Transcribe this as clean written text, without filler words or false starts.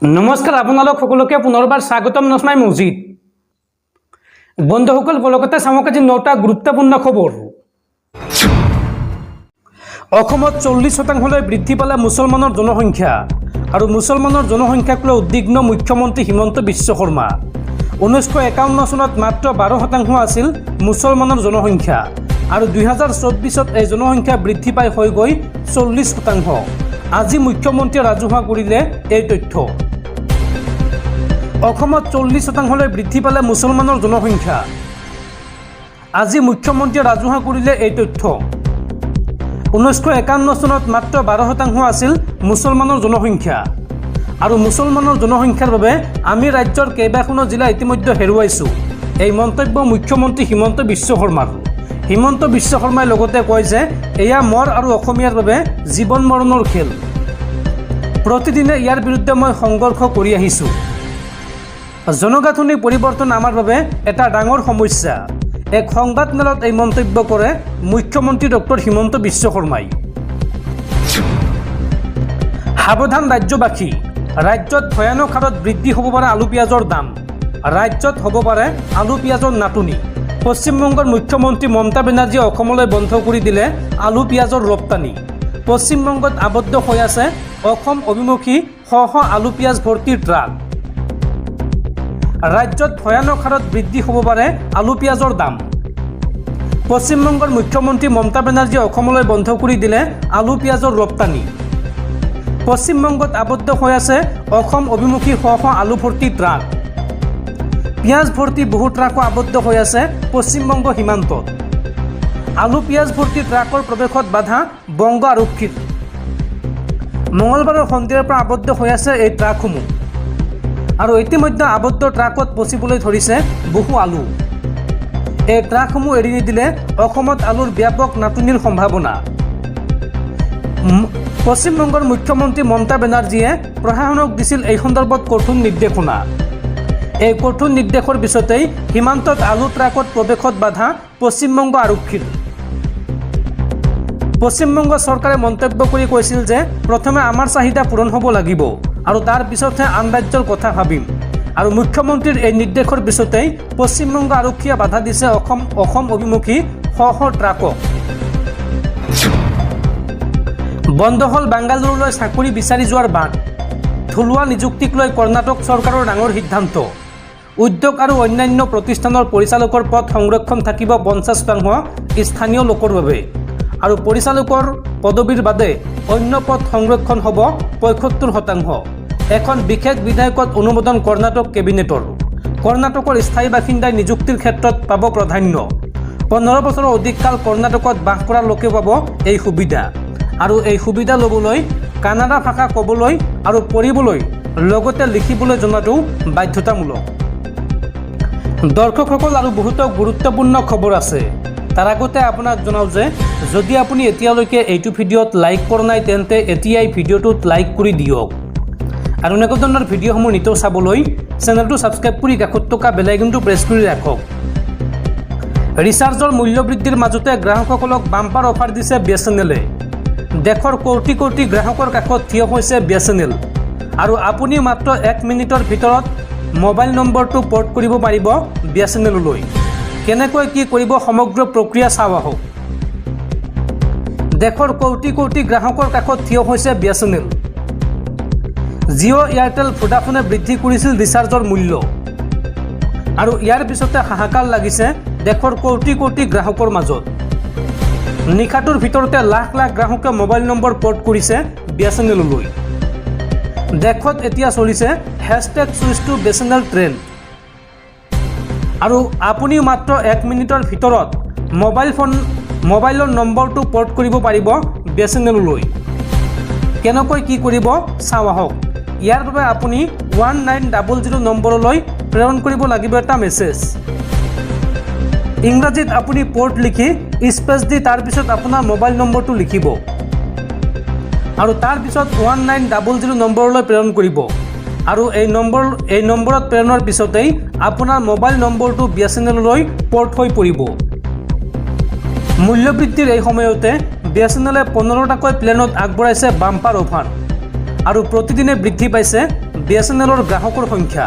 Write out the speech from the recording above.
নমস্কাৰ আপোনালোক সকলোকে পুনৰবাৰ স্বাগতম নসমাই মছজিদ বন্ধুসকল কলকাতা চামক আজি 9টা গুৰুত্বপূৰ্ণ খবৰ অসমত 40% বৃদ্ধি পালে মুছলমানৰ জনসংখ্যা আৰু মুছলমানৰ জনসংখ্যাক লৈ উদ্বিগ্ন মুখ্যমন্ত্ৰী হিমন্ত বিশ্ব শৰ্মা 1951 চনত মাত্ৰ 12% আছিল মুছলমানৰ জনসংখ্যা আৰু 2024ত এই জনসংখ্যা বৃদ্ধি পাই হৈ গৈ 40% আজি মুখ্যমন্ত্ৰীয়ে ৰাজহুৱা কৰিলে এই তথ্য অসমত 40% বৃদ্ধি পালে মুছলমানৰ জনসংখ্যা আজি মুখ্যমন্ত্ৰীয়ে ৰাজহুৱা কৰিলে এই তথ্য 1951 চনত মাত্ৰ 12% আছিল মুছলমানৰ জনসংখ্যা আৰু মুছলমানৰ জনসংখ্যাৰ বাবে আমি ৰাজ্যৰ কেইবাখনো জিলা ইতিমধ্যে হেৰুৱাইছো এই মন্তব্য মুখ্যমন্ত্ৰী হিমন্ত বিশ্ব শৰ্মাৰ হিমন্ত বিশ্ব শৰ্মাই লগতে কয় যে এয়া মৰ আৰু অসমীয়াৰ বাবে জীৱন মৰণৰ খেল প্ৰতিদিনে ইয়াৰ বিৰুদ্ধে মই সংঘৰ্ষ কৰি আহিছো জনগাঁথনি পৰিৱৰ্তন আমাৰ বাবে এটা ডাঙৰ সমস্যা এক সংবাদমেলত এই মন্তব্য কৰে মুখ্যমন্ত্ৰী ডক্টৰ হিমন্ত বিশ্ব শৰ্মাই সাৱধান ৰাজ্যবাসী ৰাজ্যত ভয়ানক হাৰত বৃদ্ধি হ'ব পাৰে আলু পিঁয়াজৰ দাম ৰাজ্যত হ'ব পাৰে আলু পিঁয়াজৰ নাটনি পশ্চিমবংগৰ মুখ্যমন্ত্ৰী মমতা বেনাৰ্জীয়ে অসমলৈ বন্ধ কৰি দিলে আলু পিঁয়াজৰ ৰপ্তানি পশ্চিমবংগত আবদ্ধ হৈ আছে অসম অভিমুখী শ আলু পিঁয়াজ ভৰ্তি ট্ৰাক ৰাজ্যত ভয়ানক হাৰত বৃদ্ধি হ'ব পাৰে আলু পিঁয়াজৰ দাম পশ্চিমবংগৰ মুখ্যমন্ত্ৰী মমতা বেনাৰ্জীয়ে অসমলৈ বন্ধ কৰি দিলে আলু পিঁয়াজৰ ৰপ্তানি পশ্চিমবংগত আবদ্ধ হৈ আছে অসম অভিমুখী শ আলু ভৰ্তি ট্ৰাক পিঁয়াজ ভৰ্তি বহু ট্ৰাকো আবদ্ধ হৈ আছে পশ্চিমবংগ সীমান্তত আলু পিঁয়াজ ভৰ্তি ট্ৰাকৰ প্ৰৱেশত বাধা বংগ আৰক্ষীৰ মঙলবাৰৰ সন্ধিয়াৰ পৰা আবদ্ধ হৈ আছে এই ট্ৰাকসমূহ আৰু ইতিমধ্যে আবদ্ধ ট্ৰাকত পচিবলৈ ধৰিছে বহু আলু এই ট্ৰাকসমূহ এৰি নিদিলে অসমত আলুৰ ব্যাপক নাটনিৰ সম্ভাৱনা পশ্চিমবংগৰ মুখ্যমন্ত্ৰী মমতা বেনাৰ্জীয়ে প্ৰশাসনক দিছিল এই সন্দৰ্ভত কঠোৰ নিৰ্দেশনা এই কঠোৰ নিৰ্দেশৰ পিছতেই সীমান্তত আলু ট্ৰাকত প্ৰৱেশত বাধা পশ্চিমবংগ আৰক্ষীৰ পশ্চিমবংগ চৰকাৰে মন্তব্য কৰি কৈছিল যে প্ৰথমে আমাৰ চাহিদা পূৰণ হ'ব লাগিব আৰু তাৰ পিছতহে আন ৰাজ্যৰ কথা ভাবিম আৰু মুখ্যমন্ত্ৰীৰ এই নিৰ্দেশৰ পিছতেই পশ্চিমবংগ আৰক্ষীয়ে বাধা দিছে অসম অভিমুখী শ ট্ৰাকক বন্ধ হ'ল বাংগালুৰুলৈ চাকৰি বিচাৰি যোৱাৰ বাট থলুৱা নিযুক্তিক লৈ কৰ্ণাটক চৰকাৰৰ ডাঙৰ সিদ্ধান্ত উদ্যোগ আৰু অন্যান্য প্ৰতিষ্ঠানৰ পৰিচালকৰ পদ সংৰক্ষণ থাকিব 50% স্থানীয় লোকৰ বাবে আৰু পৰিচালকৰ পদবীৰ বাদে অন্য পদ সংৰক্ষণ হ'ব 75% এখন বিশেষ বিধেয়কত অনুমোদন কৰ্ণাটক কেবিনেটৰ কৰ্ণাটকৰ স্থায়ী বাসিন্দাই নিযুক্তিৰ ক্ষেত্ৰত পাব প্ৰাধান্য 15 বছৰৰ অধিক কাল কৰ্ণাটকত বাস কৰা লোকে পাব এই সুবিধা আৰু এই সুবিধা ল'বলৈ কানাডা ভাষা ক'বলৈ আৰু পঢ়িবলৈ লগতে লিখিবলৈ জনাটো বাধ্যতামূলক দৰ্শকসকল আৰু বহুতো গুৰুত্বপূৰ্ণ খবৰ আছে তাৰ আগতে আপোনাক জনাওঁ যে যদি আপুনি এতিয়ালৈকে এইটো ভিডিঅ'ত লাইক কৰা নাই তেন্তে এতিয়াই ভিডিঅ'টোত লাইক কৰি দিয়ক আৰু এনেকুৱা ধৰণৰ ভিডিঅ'সমূহ নিতৌ চাবলৈ চেনেলটো ছাবস্ক্ৰাইব কৰি কাষত থকা বেল আইকনটো প্ৰেছ কৰি ৰাখক ৰিচাৰ্জৰ মূল্য বৃদ্ধিৰ মাজতে গ্ৰাহকসকলক বাম্পাৰ অফাৰ দিছে বিএছএনএলে দেশৰ কোটি কোটি গ্ৰাহকৰ কাষত থিয় হৈছে বিএছএনএল আৰু আপুনি মাত্ৰ 1 মিনিটৰ ভিতৰত মোবাইল নম্বৰটো পৰ্ট কৰিব পাৰিব বিএছএনএললৈ কেনেকৈ কি কৰিব সমগ্ৰ প্ৰক্ৰিয়া চাওঁ আহক দেশৰ কোটি কোটি গ্ৰাহকৰ কাষত থিয় হৈছে বিএছএনএল জিঅ' এয়াৰটেল ভোডাফোনে বৃদ্ধি কৰিছিল ৰিচাৰ্জৰ মূল্য আৰু ইয়াৰ পিছতে হাহাকাৰ লাগিছে দেশৰ কোটি কোটি গ্ৰাহকৰ মাজত নিশাটোৰ ভিতৰতে লাখ লাখ গ্ৰাহকে মোবাইল নম্বৰ পৰ্ট কৰিছে বিএছএনএললৈ দেশত এতিয়া চলিছে #চুইচ টু বিএছএনএল ট্ৰেণ্ড আৰু আপুনি মাত্ৰ 1 মিনিটৰ ভিতৰত মোবাইলৰ নম্বৰটো পৰ্ট কৰিব পাৰিব বিএছএনএললৈ কেনেকৈ কি কৰিব চাওঁ আহক ইয়াৰ বাবে আপুনি 1900 নম্বৰলৈ প্ৰেৰণ কৰিব লাগিব এটা মেছেজ ইংৰাজীত আপুনি পৰ্ট লিখি স্পেচ দি তাৰ পিছত আপোনাৰ মোবাইল নম্বৰটো লিখিব আৰু তাৰ পিছত 1900 নম্বৰলৈ প্ৰেৰণ কৰিব আৰু এই নম্বৰত প্ৰেৰণৰ পিছতেই আপোনাৰ মোবাইল নম্বৰটো বিএছএনএললৈ পৰ্ট হৈ পৰিব মূল্য বৃদ্ধিৰ এই সময়তে বিএছএনএলে 15টাকৈ প্লেনত আগবঢ়াইছে বাম্পাৰ অফাৰ আৰু প্ৰতিদিনে বৃদ্ধি পাইছে BSNLৰ গ্ৰাহকৰ সংখ্যা